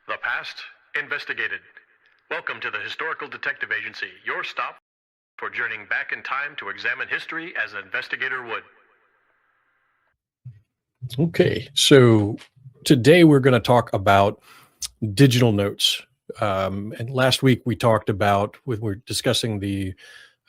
The past investigated. Welcome to the Historical Detective Agency, your stop for journeying back in time to examine history as an investigator would. Okay, so today we're going to talk about digital notes. And last week we talked about, we're discussing the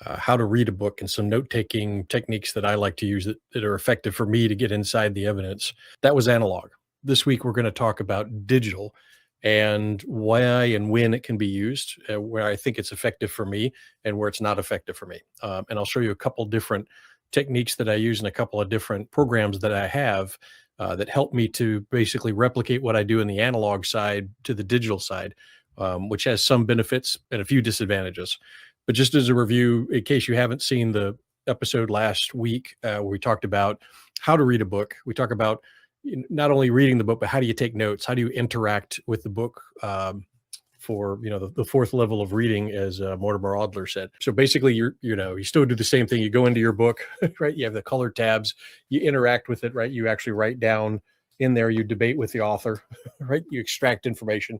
how to read a book and some note-taking techniques that I like to use that are effective for me to get inside the evidence. That was analog. This week we're going to talk about digital and why and when it can be used, where I think it's effective for me and where it's not effective for me. And I'll show you a couple different techniques that I use and a couple of different programs that I have that help me to basically replicate what I do in the analog side to the digital side, which has some benefits and a few disadvantages. But just as a review, in case you haven't seen the episode last week, where we talked about how to read a book, we talk about not only reading the book, but how do you take notes? How do you interact with the book? For the fourth level of reading, as Mortimer Adler said. So basically, you still do the same thing. You go into your book, right? You have the color tabs. You interact with it, right? You actually write down in there. You debate with the author, right? You extract information.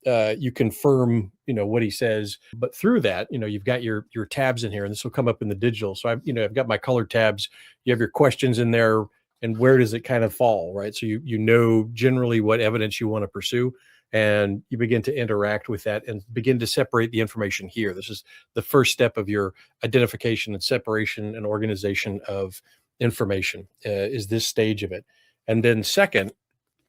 You confirm, what he says. But through that, you've got your tabs in here, and this will come up in the digital. So I've got my color tabs. You have your questions in there, and where does it kind of fall, right? So you know generally what evidence you want to pursue, and you begin to interact with that and begin to separate the information here. This is the first step of your identification and separation and organization of information, is this stage of it. And then second,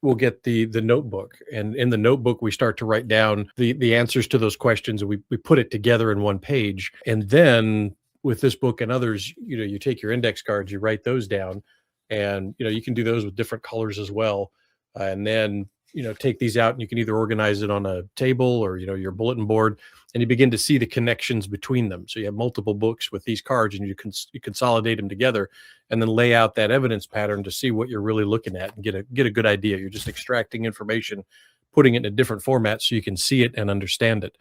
we'll get the notebook. And in the notebook, we start to write down the answers to those questions, and we put it together in one page. And then with this book and others, you take your index cards, you write those down, and you can do those with different colors as well. And then take these out, and you can either organize it on a table or your bulletin board, and you begin to see the connections between them. So you have multiple books with these cards, and you consolidate them together, and then lay out that evidence pattern to see what you're really looking at and get a good idea. You're just extracting information, putting it in a different format so you can see it and understand it.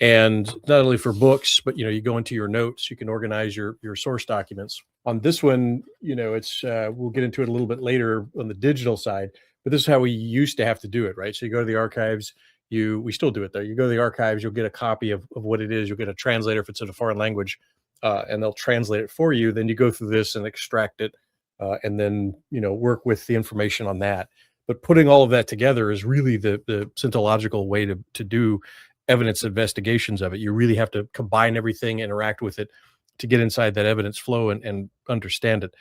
And not only for books, but you go into your notes, you can organize your source documents. On this one, it's we'll get into it a little bit later on the digital side, but this is how we used to have to do it, right? So you go to the archives, we still do it there. You go to the archives, you'll get a copy of what it is. You'll get a translator if it's in a foreign language, and they'll translate it for you. Then you go through this and extract it, and then work with the information on that. But putting all of that together is really the syntological way to do evidence investigations of it. You really have to combine everything, interact with it to get inside that evidence flow and understand it.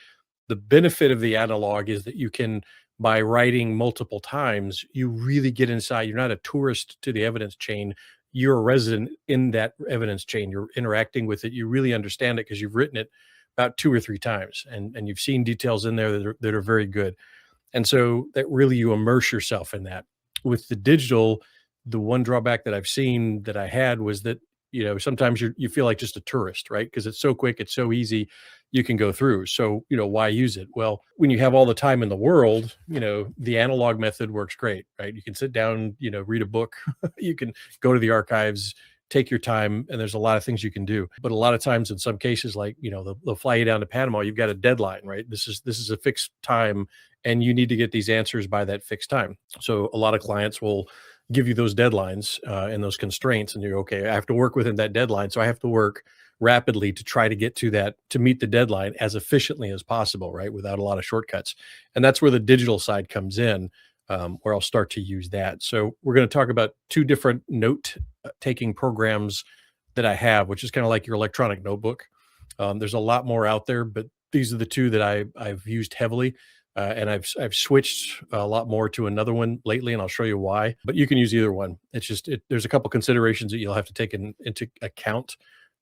The benefit of the analog is that you can, by writing multiple times, you really get inside. You're not a tourist to the evidence chain. You're a resident in that evidence chain. You're interacting with it. You really understand it because you've written it about 2 or 3 times, and you've seen details in there that are very good. And so that really, you immerse yourself in that. With the digital, the one drawback that I've seen that I had was that sometimes you feel like just a tourist, right? Because it's so quick, it's so easy, you can go through. So why use it? Well, when you have all the time in the world, the analog method works great, right? You can sit down, read a book, you can go to the archives, take your time, and there's a lot of things you can do. But a lot of times, in some cases, like they'll fly you down to Panama, you've got a deadline, right? This is a fixed time, and you need to get these answers by that fixed time. So a lot of clients will give you those deadlines and those constraints, and you're okay. I have to work within that deadline, so I have to work rapidly to try to get to meet the deadline as efficiently as possible, right? Without a lot of shortcuts. And that's where the digital side comes in, where I'll start to use that. So we're going to talk about 2 different note taking programs that I have, which is kind of like your electronic notebook. There's a lot more out there, but these are the 2 that I've used heavily. And I've switched a lot more to another one lately, and I'll show you why. But you can use either one. It's just there's a couple considerations that you'll have to take into account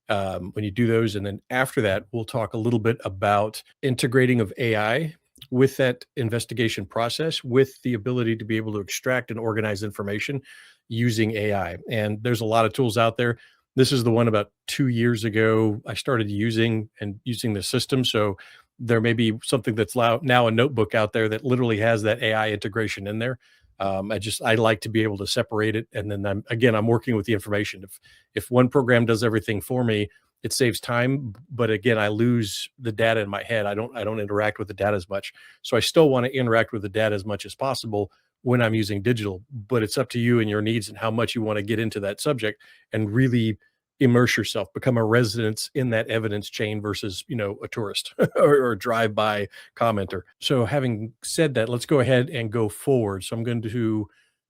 when you do those. And then after that, we'll talk a little bit about integrating of AI with that investigation process, with the ability to be able to extract and organize information using AI. And there's a lot of tools out there. This is the one about 2 years ago I started using the system. So there may be something that's now a notebook out there that literally has that AI integration in there. I like to be able to separate it. And then I'm working with the information. If one program does everything for me, it saves time. But again, I lose the data in my head. I don't interact with the data as much. So I still want to interact with the data as much as possible when I'm using digital, but it's up to you and your needs and how much you want to get into that subject and really immerse yourself, become a resident in that evidence chain versus, a tourist or a drive-by commenter. So having said that, let's go ahead and go forward. So I'm going to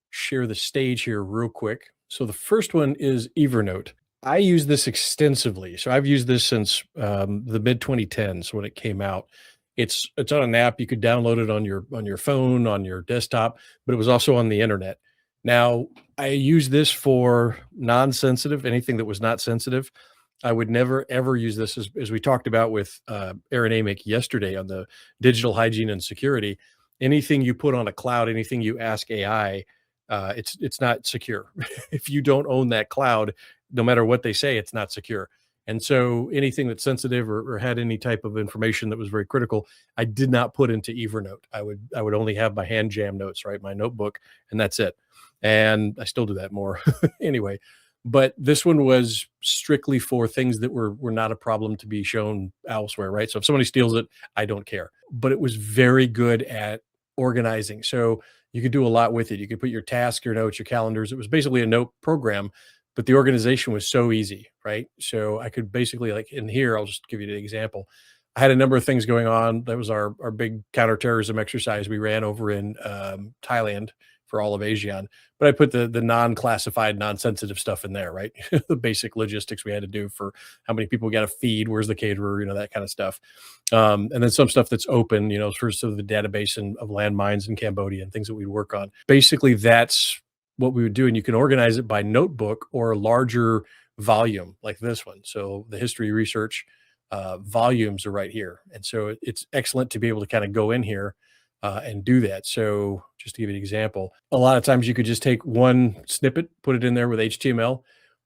share the stage here real quick. So the first one is Evernote. I use this extensively. So I've used this since the mid 2010s when it came out. It's on an app. You could download it on your phone, on your desktop, but it was also on the internet. Now I use this for non-sensitive, anything that was not sensitive. I would never ever use this as we talked about with Aaron Amick yesterday on the digital hygiene and security. Anything you put on a cloud, anything you ask AI, it's not secure. If you don't own that cloud, no matter what they say, it's not secure. And so anything that's sensitive or had any type of information that was very critical, I did not put into Evernote. I would only have my hand jam notes, right? My notebook, and that's it. And I still do that more anyway. But this one was strictly for things that were not a problem to be shown elsewhere, right? So if somebody steals it, I don't care. But it was very good at organizing. So you could do a lot with it. You could put your tasks, your notes, your calendars. It was basically a note program, but the organization was so easy, right? So I could basically, like in here, I'll just give you an example. I had a number of things going on. That was our big counterterrorism exercise we ran over in Thailand for all of ASEAN. But I put the non-classified, non-sensitive stuff in there, right? The basic logistics we had to do for how many people we got to feed, where's the caterer, that kind of stuff. And then some stuff that's open, for sort of the database of landmines in Cambodia and things that we'd work on. Basically, that's what we would do. And you can organize it by notebook or larger volume like this one. So the history research volumes are right here. And so it's excellent to be able to kind of go in here and do that. So just to give you an example, a lot of times you could just take one snippet, put it in there with HTML,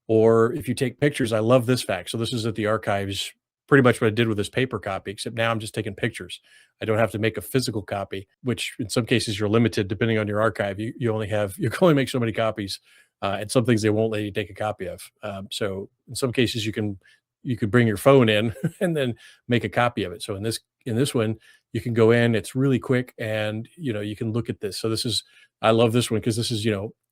or if you take pictures, I love this fact. So this is at the archives, pretty much what I did with this paper copy, except now I'm just taking pictures. I don't have to make a physical copy, which in some cases you're limited depending on your archive. You can only make so many copies, and some things they won't let you take a copy of. So in some cases you could bring your phone in and then make a copy of it. So in this one, you can go in, it's really quick, and you can look at this. So I love this one because this is,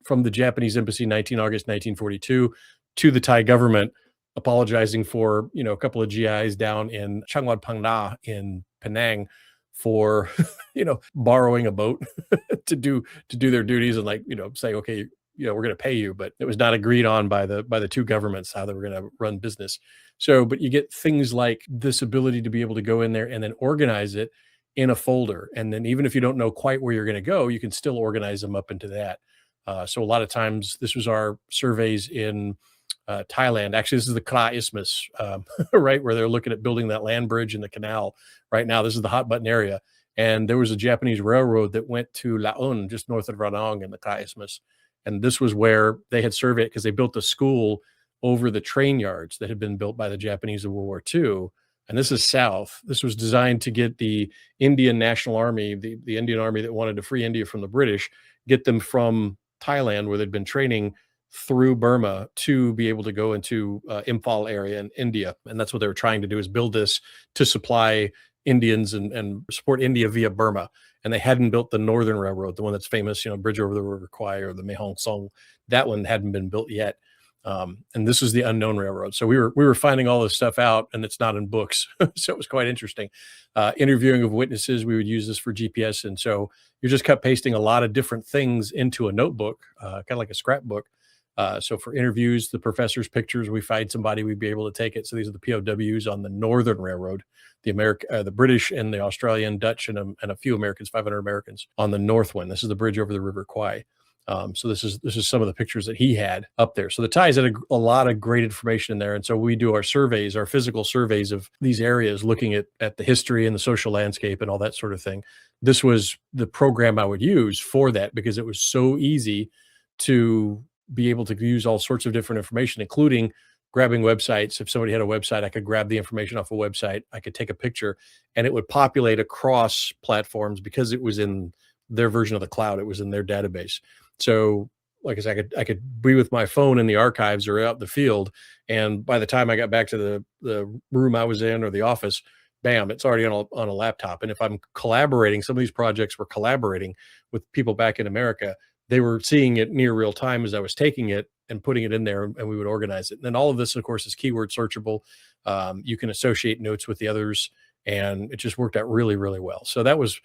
from the Japanese embassy, 19 August 1942, to the Thai government apologizing for, a couple of GIs down in Changwon Phang in Penang for, borrowing a boat to do their duties and say, okay, we're going to pay you, but it was not agreed on by the two governments how they were going to run business. So, but you get things like this ability to be able to go in there and then organize it in a folder. And then even if you don't know quite where you're going to go, you can still organize them up into that. So a lot of times this was our surveys in Thailand. Actually, this is the Kra Isthmus, right, where they're looking at building that land bridge and the canal. Right now, this is the hot button area. And there was a Japanese railroad that went to Laon, just north of Ranong in the Kra Isthmus. And this was where they had surveyed because they built a school over the train yards that had been built by the Japanese in World War II. And this is south. This was designed to get the Indian National Army, the Indian Army that wanted to free India from the British, get them from Thailand, where they'd been training, through Burma to be able to go into Imphal area in India. And that's what they were trying to do, is build this to supply Indians and support India via Burma. And they hadn't built the Northern Railroad, the one that's famous, bridge over the River Kwai or the Mehong Song. That one hadn't been built yet. And this is the unknown railroad. So we were finding all this stuff out, and it's not in books. So it was quite interesting. Interviewing of witnesses, we would use this for GPS. And so you're just cut pasting a lot of different things into a notebook, kind of like a scrapbook. So for interviews, the professor's pictures, we find somebody, we'd be able to take it. So these are the POWs on the Northern Railroad, the British and the Australian, Dutch, and a few Americans, 500 Americans on the North one. This is the bridge over the River Kwai. So this is some of the pictures that he had up there. So the Thais had a lot of great information in there. And so we do our surveys, our physical surveys of these areas, looking at the history and the social landscape and all that sort of thing. This was the program I would use for that because it was so easy to be able to use all sorts of different information, including grabbing websites. If somebody had a website, I could grab the information off a website. I could take a picture and it would populate across platforms because it was in their version of the cloud. It was in their database. So like I said, I could be with my phone in the archives or out in the field. And by the time I got back to the room I was in or the office, bam, it's already on a laptop. And if I'm collaborating, some of these projects were collaborating with people back in America. They were seeing it near real time as I was taking it and putting it in there, and we would organize it. And then all of this, of course, is keyword searchable. You can associate notes with the others, and it just worked out really, really well. So that was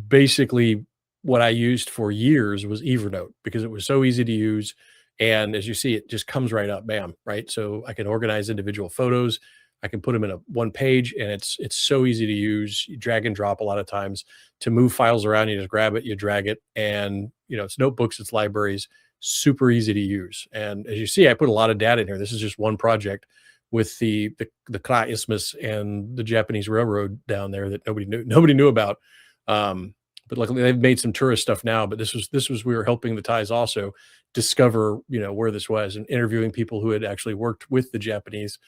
basically what I used for years was Evernote because it was so easy to use. And as you see, it just comes right up, bam, right? So I can organize individual photos. I can put them in a one page, and it's so easy to use. You drag and drop a lot of times to move files around. You just grab it, you drag it, and it's notebooks, it's libraries, super easy to use. And as you see, I put a lot of data in here. This is just one project with the Kra Isthmus and the Japanese railroad down there that nobody knew about. But luckily they've made some tourist stuff now. But this was we were helping the Thais also discover where this was and interviewing people who had actually worked with the Japanese,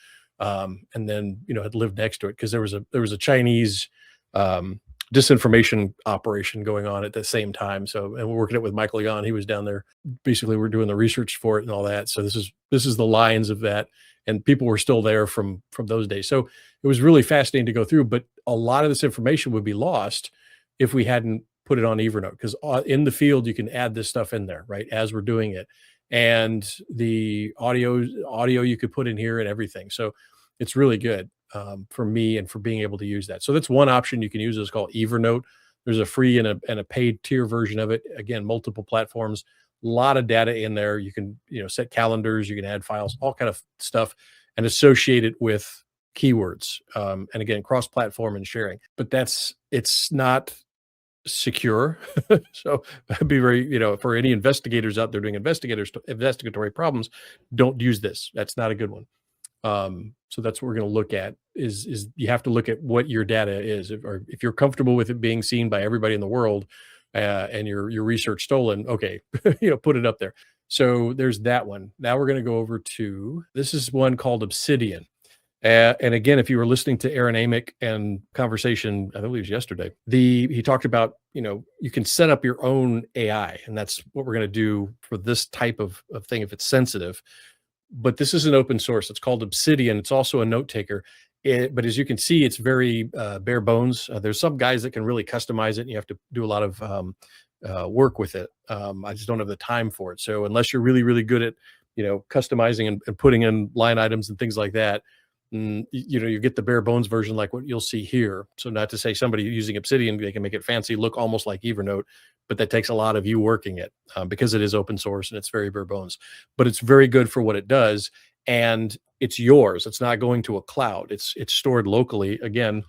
and then had lived next to it because there was a Chinese disinformation operation going on at the same time. So, and we're working it with Michael Yan. He was down there. Basically, we're doing the research for it and all that. So this is the lines of that, and people were still there from those days. So it was really fascinating to go through. But a lot of this information would be lost if we hadn't put it on Evernote, because in the field you can add this stuff in there, right, as we're doing it, and the audio you could put in here and everything. So it's really good for me and for being able to use that. So that's one option you can use. Is called Evernote. There's a free and a paid tier version of it. Again, multiple platforms, a lot of data in there. You can set calendars, you can add files, all kind of stuff, and associate it with keywords. And again, cross-platform and sharing. But it's not secure. So I'd be very, for any investigators out there doing investigatory problems, don't use this. That's not a good one. So that's what we're going to look at is you have to look at what your data is. If you're comfortable with it being seen by everybody in the world, and your research stolen, okay, put it up there. So there's that one. Now we're going to go over to, this is one called Obsidian. And again, if you were listening to Aaron Amick and conversation, I believe it was yesterday, he talked about, you can set up your own AI, and that's what we're going to do for this type of thing if it's sensitive. But this is an open source. It's called Obsidian. It's also a note taker. But as you can see, it's very bare bones. There's some guys that can really customize it, and you have to do a lot of work with it. I just don't have the time for it. So unless you're really, really good at, customizing and putting in line items and things like that, you get the bare bones version like what you'll see here. So not to say somebody using Obsidian, they can make it fancy, look almost like Evernote, but that takes a lot of you working it because it is open source and it's very bare bones. But it's very good for what it does, and it's yours. It's not going to a cloud. It's stored locally, again,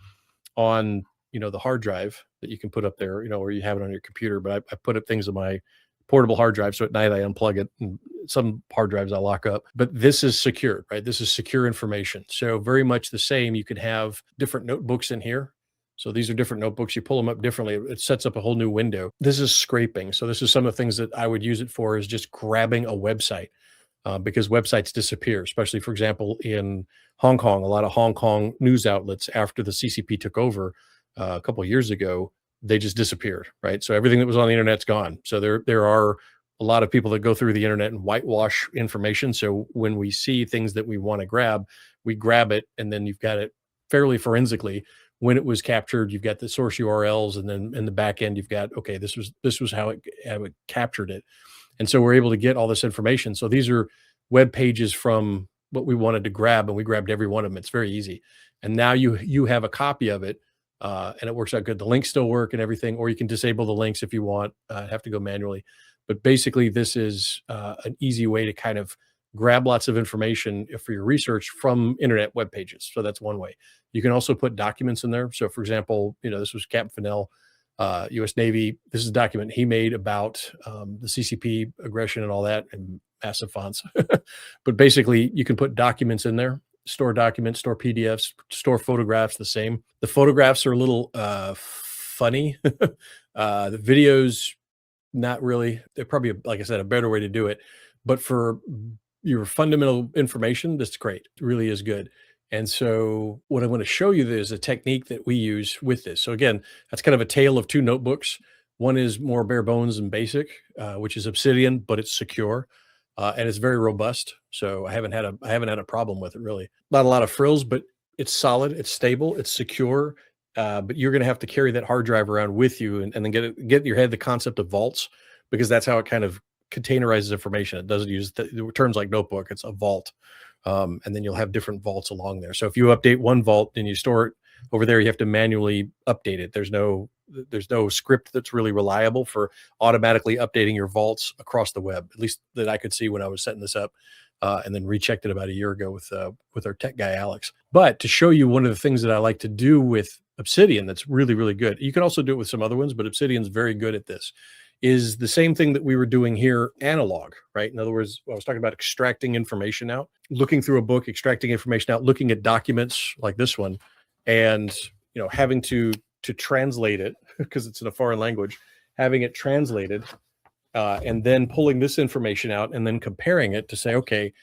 on the hard drive that you can put up there, or you have it on your computer. But I put up things on my portable hard drive, so at night I unplug it, and some hard drives I lock up. But this is secured, right? This is secure information. So very much the same. You could have different notebooks in here. So these are different notebooks. You pull them up differently. It sets up a whole new window. This is scraping. So this is some of the things that I would use it for, is just grabbing a website, because websites disappear, especially, for example, in Hong Kong. A lot of Hong Kong news outlets, after the CCP took over a couple of years ago, they just disappeared, right? So everything that was on the internet's gone. So there are a lot of people that go through the internet and whitewash information. So when we see things that we want to grab, we grab it, and then you've got it fairly forensically. When it was captured, you've got the source URLs, and then in the back end, you've got, okay, this was how it captured it. And so we're able to get all this information. So these are web pages from what we wanted to grab, and we grabbed every one of them. It's very easy. And now you have a copy of it. And it works out good. The links still work and everything, or you can disable the links if you want, have to go manually. But basically, this is an easy way to kind of grab lots of information for your research from internet web pages. So that's one way. You can also put documents in there. So for example, this was Captain Fennell, U.S. Navy. This is a document he made about the CCP aggression and all that, in massive fonts. But basically, you can put documents in there. Store documents, store PDFs, store photographs, the same. The photographs are a little funny. The videos, not really. They're probably, like I said, a better way to do it. But for your fundamental information, that's great. It really is good. And so what I want to show you is a technique that we use with this. So again, that's kind of a tale of two notebooks. One is more bare bones and basic, which is Obsidian, but it's secure. And it's very robust. So I haven't had a problem with it, really. Not a lot of frills, but it's solid, it's stable, it's secure, but you're going to have to carry that hard drive around with you, and then get in your head the concept of vaults, because that's how it kind of containerizes information. It doesn't use the terms like notebook; it's a vault, and then you'll have different vaults along there. So if you update one vault and you store it over there, you have to manually update it. There's no script that's really reliable for automatically updating your vaults across the web, at least that I could see when I was setting this up. And then rechecked it about a year ago with our tech guy Alex. But to show you one of the things that I like to do with Obsidian that's really, really good. You can also do it with some other ones, but Obsidian's very good at this. Is the same thing that we were doing here analog, right? In other words, I was talking about extracting information out, looking through a book, extracting information out, looking at documents like this one, and having to translate it because it's in a foreign language, having it translated, and then pulling this information out and then comparing it to say, okay,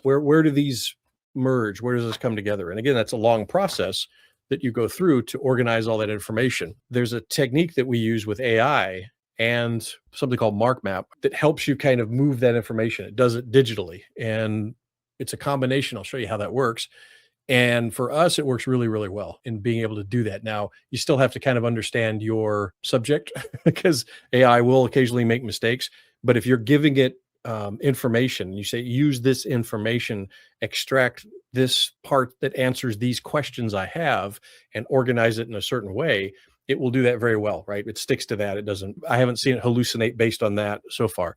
where do these merge? Where does this come together? And again, that's a long process that you go through to organize all that information. There's a technique that we use with AI and something called MarkMap that helps you kind of move that information. It does it digitally, and it's a combination. I'll show you how that works. And for us, it works really, really well in being able to do that. Now, you still have to kind of understand your subject because AI will occasionally make mistakes. But if you're giving it information, you say, use this information, extract this part that answers these questions I have, and organize it in a certain way, it will do that very well, right? It sticks to that. I haven't seen it hallucinate based on that so far.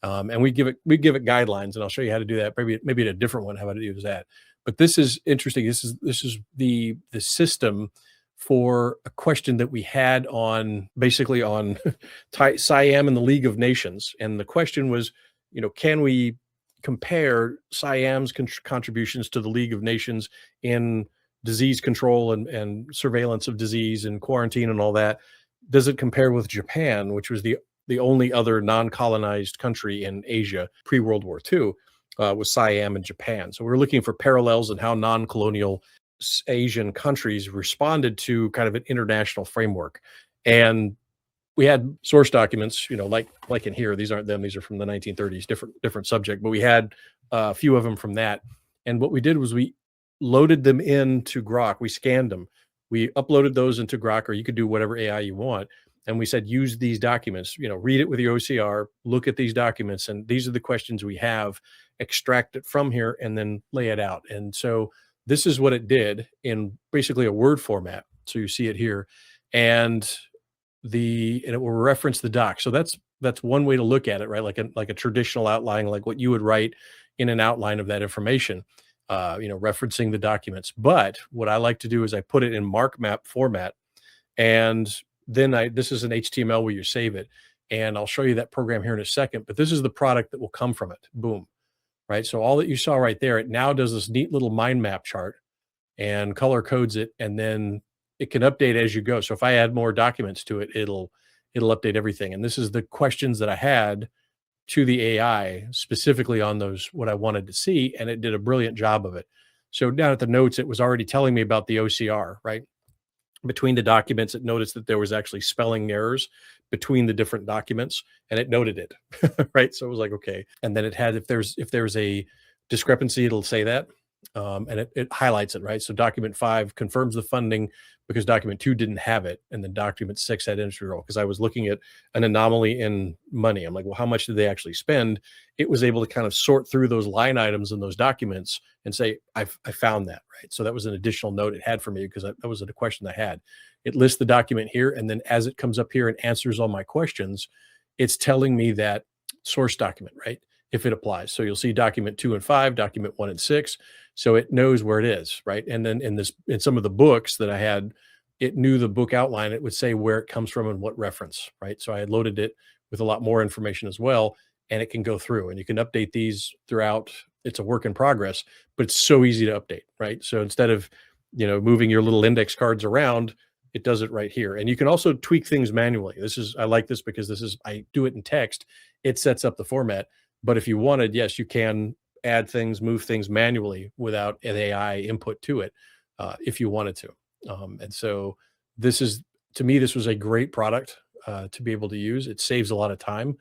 And we give it guidelines, and I'll show you how to do that. Maybe a different one, how to use that. But this is interesting. This is the system for a question that we had on basically on Siam and the League of Nations. And the question was, can we compare Siam's contributions to the League of Nations in disease control and surveillance of disease and quarantine and all that? Does it compare with Japan, which was the only other non-colonized country in Asia pre-World War II? Was Siam and Japan. So we're looking for parallels in how non-colonial Asian countries responded to kind of an international framework. And we had source documents, like in here. These aren't them. These are from the 1930s, different subject. But we had a few of them from that. And what we did was we loaded them into Grok. We scanned them. We uploaded those into Grok, or you could do whatever AI you want. And we said, use these documents, read it with your OCR, look at these documents, and these are the questions we have, extract it from here, and then lay it out. And so this is what it did in basically a Word format. So you see it here, and it will reference the doc. So that's one way to look at it, right? Like a traditional outline, like what you would write in an outline of that information, referencing the documents. But what I like to do is I put it in MarkMap format, and then this is an HTML where you save it, and I'll show you that program here in a second, but this is the product that will come from it. Boom. Right. So all that you saw right there, it now does this neat little mind map chart and color codes it, and then it can update as you go. So if I add more documents to it, it'll update everything. And this is the questions that I had to the AI specifically on what I wanted to see, and it did a brilliant job of it. So down at the notes, it was already telling me about the OCR, right? Between the documents, it noticed that there was actually spelling errors between the different documents, and it noted it, right? So it was like, okay. And then it had, if there's a discrepancy, it'll say that, and it highlights it, right? So document 5 confirms the funding because document 2 didn't have it, and then document 6 had industry role, because I was looking at an anomaly in money. I'm like, well, how much did they actually spend? It was able to kind of sort through those line items in those documents and say, I found that, right? So that was an additional note it had for me, because that was a question I had. It lists the document here, and then as it comes up here and answers all my questions, it's telling me that source document, right? If it applies. So you'll see document 2 and 5, document 1 and 6. So it knows where it is, right? And then in some of the books that I had, it knew the book outline. It would say where it comes from and what reference, right? So I had loaded it with a lot more information as well, and it can go through, and you can update these throughout. It's a work in progress, but it's so easy to update, right? So instead of, moving your little index cards around, it does it right here. And you can also tweak things manually. I like this because I do it in text. It sets up the format. But if you wanted, yes, you can add things, move things manually without an AI input to it, if you wanted to. And so to me, this was a great product to be able to use. It saves a lot of time.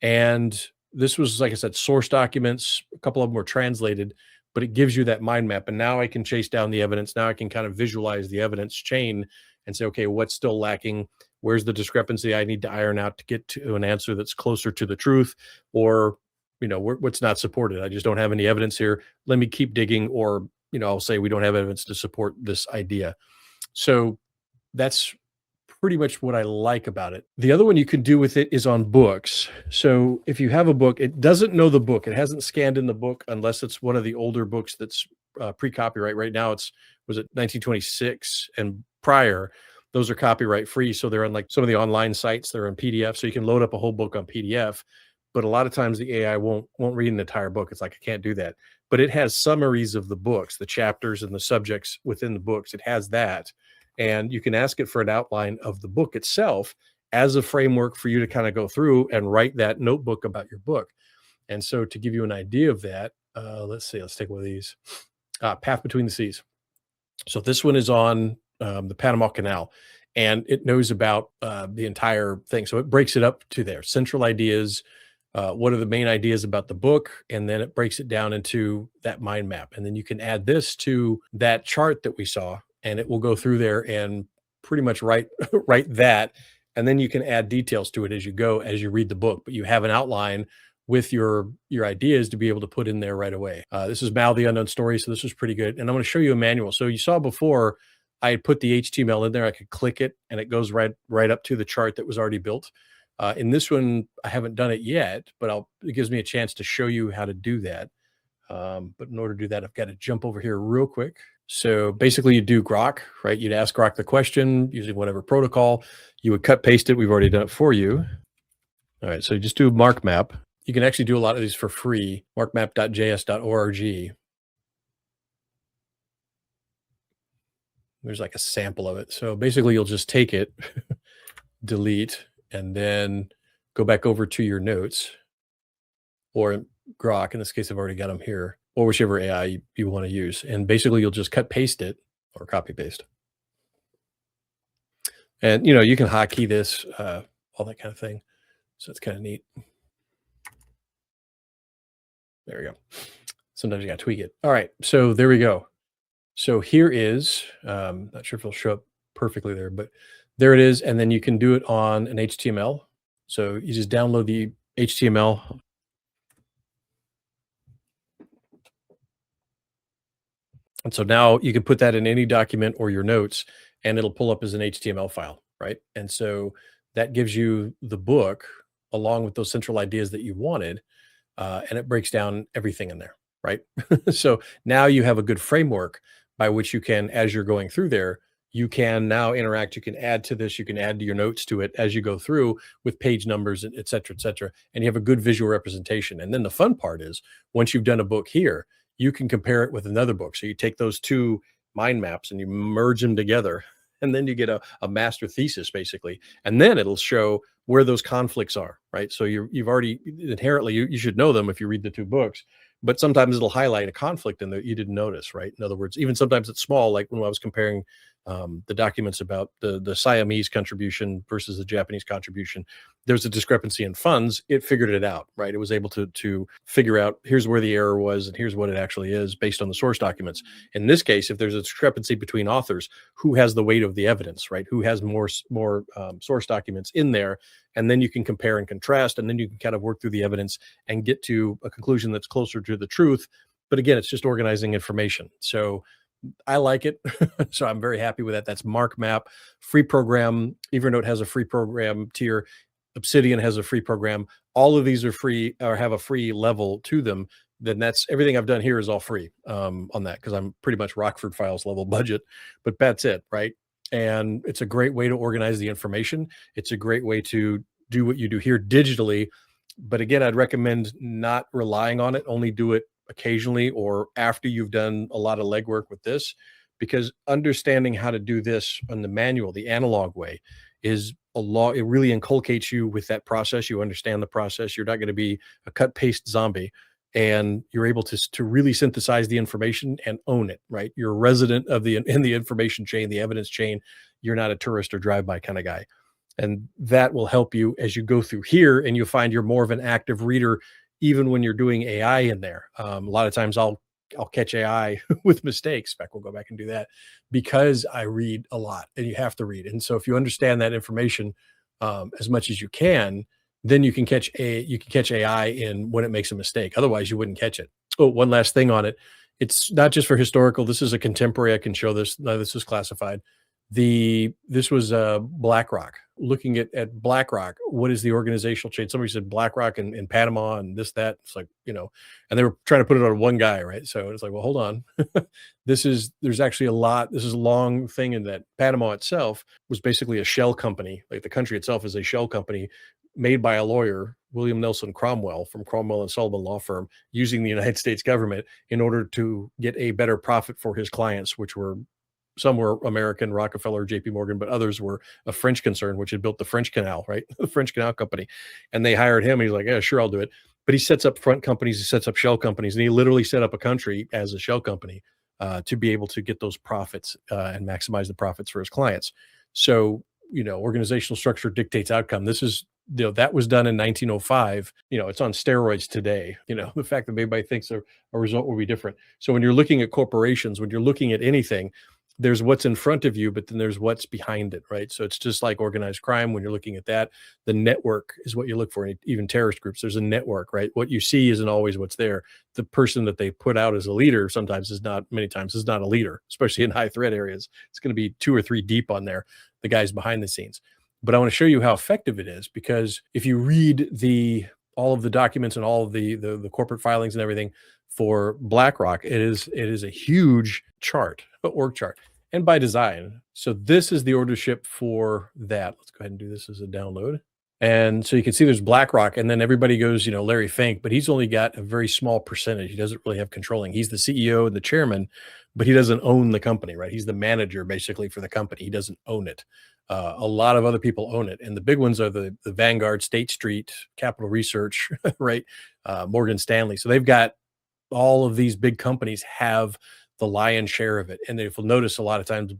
And this was, like I said, source documents. A couple of them were translated, but it gives you that mind map. And now I can chase down the evidence. Now I can kind of visualize the evidence chain and say, okay, what's still lacking? Where's the discrepancy I need to iron out to get to an answer that's closer to the truth? Or, what's not supported? I just don't have any evidence here. Let me keep digging. Or, I'll say we don't have evidence to support this idea. So that's pretty much what I like about it. The other one you can do with it is on books. So if you have a book, it doesn't know the book. It hasn't scanned in the book unless it's one of the older books that's pre-copyright. Right now was it 1926 and prior. Those are copyright free. So they're on like some of the online sites. They're in PDF. So you can load up a whole book on PDF. But a lot of times the AI won't read an entire book. It's like, I can't do that. But it has summaries of the books, the chapters and the subjects within the books. It has that. And you can ask it for an outline of the book itself as a framework for you to kind of go through and write that notebook about your book. And so to give you an idea of that, let's take one of these. Path Between the Seas. So this one is on the Panama Canal, and it knows about the entire thing. So it breaks it up to their central ideas. What are the main ideas about the book? And then it breaks it down into that mind map. And then you can add this to that chart that we saw, and it will go through there and pretty much write that. And then you can add details to it as you go, as you read the book. But you have an outline with your ideas to be able to put in there right away. This is Mal the Unknown Story, so this was pretty good. And I'm going to show you a manual. So you saw before I had put the HTML in there. I could click it, and it goes right up to the chart that was already built. In this one, I haven't done it yet, but it gives me a chance to show you how to do that. But in order to do that, I've got to jump over here real quick. So basically you do Grok, right? You'd ask Grok the question using whatever protocol. You would cut paste it. We've already done it for you. All right, so you just do mark map. You can actually do a lot of these for free. Markmap.js.org. There's like a sample of it. So basically you'll just take it, delete, and then go back over to your notes, or Grok. In this case, I've already got them here, or whichever AI you want to use. And basically you'll just cut paste it or copy paste. And you can hotkey this, all that kind of thing. So it's kind of neat. There we go. Sometimes you got to tweak it. All right, so there we go. So here is, not sure if it'll show up perfectly there, but there it is. And then you can do it on an HTML. So you just download the HTML. And so now you can put that in any document or your notes, and it'll pull up as an HTML file, right? And so that gives you the book along with those central ideas that you wanted, and it breaks down everything in there, right? So now you have a good framework by which you can, as you're going through there, you can now interact. You can add to this. You can add to your notes to it as you go through with page numbers, et cetera, and you have a good visual representation. And then the fun part is, once you've done a book here, you can compare it with another book. So you take those two mind maps and you merge them together, and then you get a master thesis basically. And then it'll show where those conflicts are, right? So you've already inherently, you should know them if you read the two books, but sometimes it'll highlight a conflict in that you didn't notice, right? In other words, even sometimes it's small, like when I was comparing the documents about the Siamese contribution versus the Japanese contribution, there's a discrepancy in funds. It figured it out, right? It was able to figure out, here's where the error was and here's what it actually is based on the source documents. In this case, if there's a discrepancy between authors, who has the weight of the evidence, right? Who has more source documents in there? And then you can compare and contrast, and then you can kind of work through the evidence and get to a conclusion that's closer to the truth. But again, it's just organizing information. So I like it. So I'm very happy with that. That's MarkMap, free program. Evernote has a free program tier. Obsidian has a free program. All of these are free or have a free level to them. Then that's everything I've done here is all free on that, because I'm pretty much Rockford Files level budget, but that's it, right? And it's a great way to organize the information. It's a great way to do what you do here digitally. But again, I'd recommend not relying on it. Only do it occasionally or after you've done a lot of legwork with this, because understanding how to do this on the manual, the analog way, is a lot. It really inculcates you with that process. You understand the process. You're not going to be a cut paste zombie, and you're able to really synthesize the information and own it, right? You're a resident of in the information chain, the evidence chain. You're not a tourist or drive-by kind of guy. And that will help you as you go through here, and you'll find you're more of an active reader even when you're doing AI in there. A lot of times I'll I'll catch AI with mistakes. In fact, we'll go back and do that because I read a lot, and you have to read. And so if you understand that information as much as you can, then you can catch AI in when it makes a mistake. Otherwise, you wouldn't catch it. Oh, one last thing on it. It's not just for historical. This is a contemporary. I can show this. No, this is classified. This was BlackRock. Looking at BlackRock, what is the organizational change? Somebody said BlackRock in Panama and this, that. It's like, and they were trying to put it on one guy, right? So it's like, well, hold on. There's actually a lot. This is a long thing in that Panama itself was basically a shell company. Like the country itself is a shell company made by a lawyer, William Nelson Cromwell from Cromwell and Sullivan law firm, using the United States government in order to get a better profit for his clients, which were some were American, Rockefeller, JP Morgan, but others were a French concern, which had built the French Canal, right? The French Canal Company. And they hired him. He's like, yeah, sure, I'll do it. But he sets up front companies, he sets up shell companies, and he literally set up a country as a shell company to be able to get those profits and maximize the profits for his clients. So, organizational structure dictates outcome. This is, that was done in 1905. It's on steroids today. The fact that everybody thinks a result will be different. So when you're looking at corporations, when you're looking at anything, there's what's in front of you, but then there's what's behind it, right? So it's just like organized crime. When you're looking at that, the network is what you look for. Even terrorist groups, there's a network, right? What you see isn't always what's there. The person that they put out as a leader many times is not a leader, especially in high threat areas. It's going to be 2 or 3 deep on there, the guys behind the scenes. But I want to show you how effective it is, because if you read all of the documents and all of the corporate filings and everything for BlackRock, it is a huge chart, org chart, and by design. So this is the ordership for that. Let's go ahead and do this as a download. And so you can see there's BlackRock, and then everybody goes, Larry Fink, but he's only got a very small percentage. He doesn't really have controlling. He's the CEO and the chairman, but he doesn't own the company, right? He's the manager basically for the company. He doesn't own it. A lot of other people own it. And the big ones are the Vanguard, State Street, Capital Research, right? Morgan Stanley. So they've got all of these big companies have the lion's share of it. And if you'll notice, a lot of times,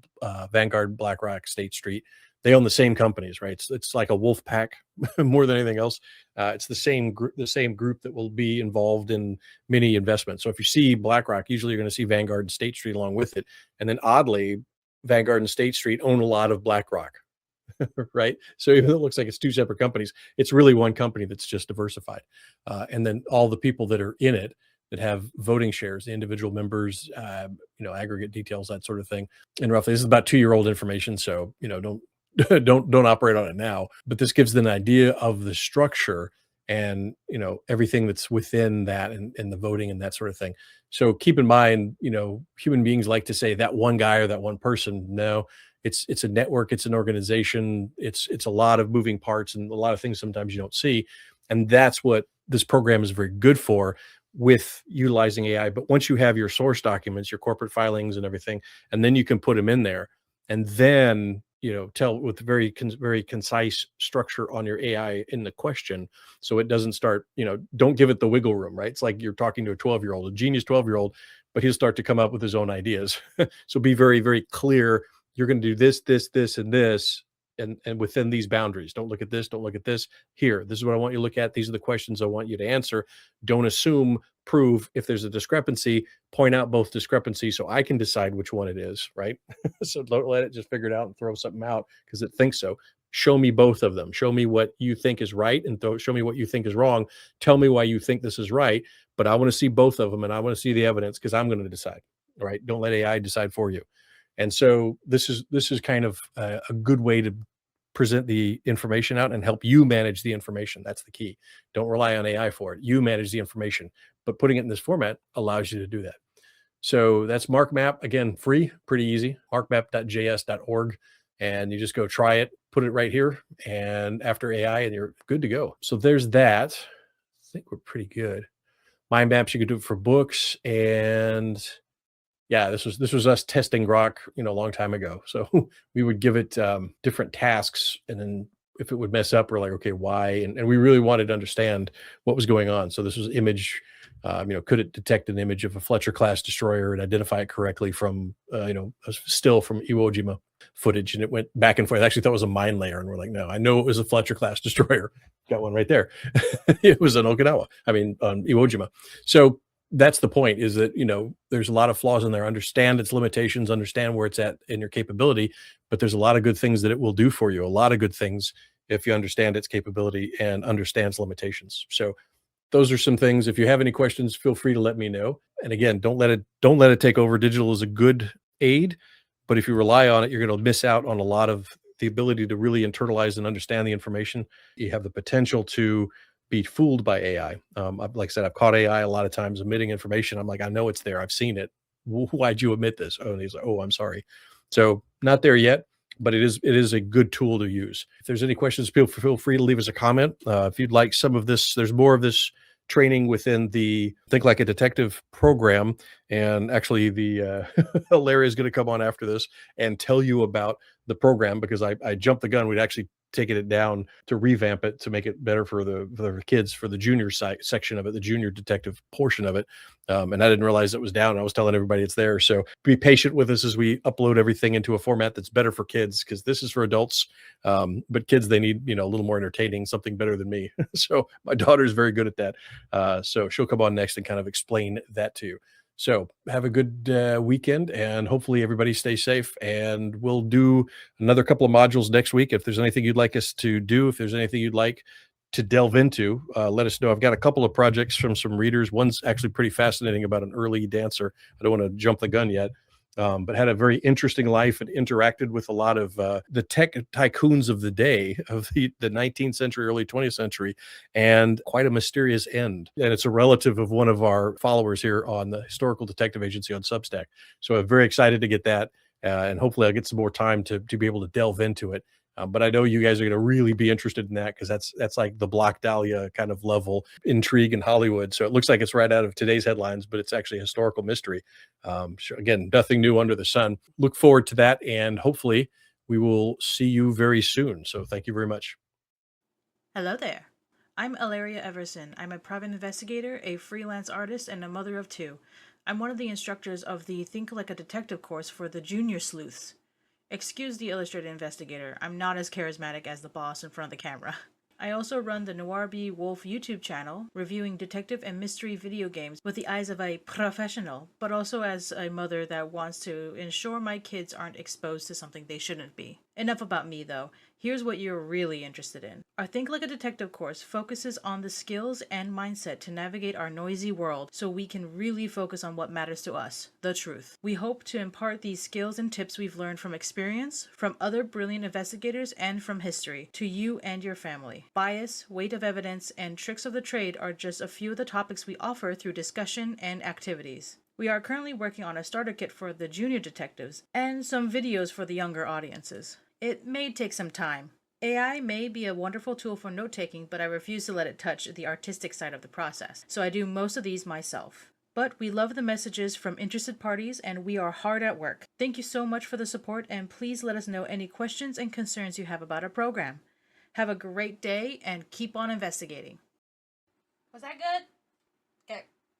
Vanguard, BlackRock, State Street, they own the same companies, right? It's like a wolf pack more than anything else. It's the same group that will be involved in many investments. So if you see BlackRock, usually you're going to see Vanguard and State Street along with it. And then oddly, Vanguard and State Street own a lot of BlackRock, right? So even though it looks like it's 2 separate companies, it's really one company that's just diversified. And then all the people that are in it that have voting shares, the individual members, aggregate details, that sort of thing. And roughly, this is about 2-year-old information, so don't operate on it now. But this gives them an idea of the structure and everything that's within that and the voting and that sort of thing. So keep in mind, human beings like to say that one guy or that one person. No, it's a network, it's an organization, it's a lot of moving parts and a lot of things sometimes you don't see. And that's what this program is very good for, with utilizing AI. But once you have your source documents, your corporate filings and everything, and then you can put them in there, and then tell with very concise structure on your AI in the question, so it doesn't start, don't give it the wiggle room, right? It's like you're talking to a 12-year-old, a genius 12-year-old, but he'll start to come up with his own ideas. So be very, very clear. You're going to do this, this, this, and this, and within these boundaries. Don't look at this. Don't look at this. Here, this is what I want you to look at. These are the questions I want you to answer. Don't assume, prove. If there's a discrepancy, point out both discrepancies so I can decide which one it is, right? So don't let it just figure it out and throw something out because it thinks so. Show me both of them. Show me what you think is right and show me what you think is wrong. Tell me why you think this is right, but I want to see both of them and I want to see the evidence because I'm going to decide, right? Don't let AI decide for you. And so this is kind of a good way to present the information out and help you manage the information. That's the key. Don't rely on AI for it. You manage the information, but putting it in this format allows you to do that. So that's MarkMap. Again, free, pretty easy, markmap.js.org. And you just go try it, put it right here, and after AI, and you're good to go. So there's that. I think we're pretty good. Mind maps, you could do it for books, and yeah, this was us testing Grok, a long time ago. So we would give it different tasks, and then if it would mess up, we're like, okay, why? And we really wanted to understand what was going on. So this was image, could it detect an image of a Fletcher class destroyer and identify it correctly from, a still from Iwo Jima footage? And it went back and forth. I actually thought it was a mine layer, and we're like, no, I know it was a Fletcher class destroyer. Got one right there. It was on Okinawa. On Iwo Jima. So that's the point, is that, there's a lot of flaws in there. Understand its limitations, understand where it's at in your capability, but there's a lot of good things that it will do for you. A lot of good things if you understand its capability and understands limitations. So those are some things. If you have any questions, feel free to let me know. And again, don't let it take over. Digital is a good aid, but if you rely on it, you're going to miss out on a lot of the ability to really internalize and understand the information. You have the potential to be fooled by AI. Like I said, I've caught AI a lot of times omitting information. I'm like, I know it's there. I've seen it. Why'd you omit this? Oh, and he's like, oh, I'm sorry. So not there yet, but it is a good tool to use. If there's any questions, feel free to leave us a comment. If you'd like some of this, there's more of this training within the Think Like a Detective program. And actually, the Larry is going to come on after this and tell you about the program, because I jumped the gun. We'd actually taken it down to revamp it to make it better for the kids, for the junior section of it, the junior detective portion of it. And I didn't realize it was down. I was telling everybody it's there. So be patient with us as we upload everything into a format that's better for kids, because this is for adults. But kids, they need, a little more entertaining, something better than me. So my daughter's very good at that. So she'll come on next and kind of explain that to you. So have a good weekend, and hopefully everybody stay safe. And we'll do another couple of modules next week. If there's anything you'd like us to do, if there's anything you'd like to delve into, let us know. I've got a couple of projects from some readers. One's actually pretty fascinating, about an early dancer. I don't want to jump the gun yet. But had a very interesting life and interacted with a lot of the tech tycoons of the day, of the 19th century, early 20th century, and quite a mysterious end. And it's a relative of one of our followers here on the Historical Detective Agency on Substack. So I'm very excited to get that. And hopefully I'll get some more time to be able to delve into it. But I know you guys are going to really be interested in that, because that's like the Black Dahlia kind of level intrigue in Hollywood. So it looks like it's right out of today's headlines, but it's actually a historical mystery. So again, nothing new under the sun. Look forward to that, and hopefully we will see you very soon. So thank you very much. Hello there. I'm Ilaria Everson. I'm a private investigator, a freelance artist, and a mother of two. I'm one of the instructors of the Think Like a Detective course for the junior sleuths. Excuse the illustrated investigator, I'm not as charismatic as the boss in front of the camera. I also run the Noir B. Wolf YouTube channel, reviewing detective and mystery video games with the eyes of a professional, but also as a mother that wants to ensure my kids aren't exposed to something they shouldn't be. Enough about me, though. Here's what you're really interested in. Our Think Like a Detective course focuses on the skills and mindset to navigate our noisy world, so we can really focus on what matters to us, the truth. We hope to impart these skills and tips we've learned from experience, from other brilliant investigators, and from history, to you and your family. Bias, weight of evidence, and tricks of the trade are just a few of the topics we offer through discussion and activities. We are currently working on a starter kit for the junior detectives, and some videos for the younger audiences. It may take some time. AI may be a wonderful tool for note-taking, but I refuse to let it touch the artistic side of the process, so I do most of these myself. But we love the messages from interested parties, and we are hard at work. Thank you so much for the support, and please let us know any questions and concerns you have about our program. Have a great day, and keep on investigating. Was that good? Okay.